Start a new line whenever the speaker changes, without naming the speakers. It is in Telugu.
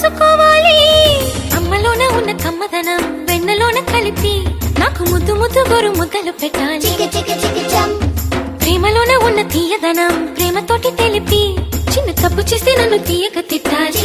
చూసుకోవాలి. అమ్మలోన ఉన్న కమ్మదనం వెన్నలోన కలిపి నాకు ముద్దు ముద్దు గోరు ముద్దలు పెట్టాలి. ప్రేమలోన ఉన్న తీయదనం ప్రేమతోటి తెలిపి చిన్న తప్పు చేస్తే నన్ను తీయక తిట్టాలి.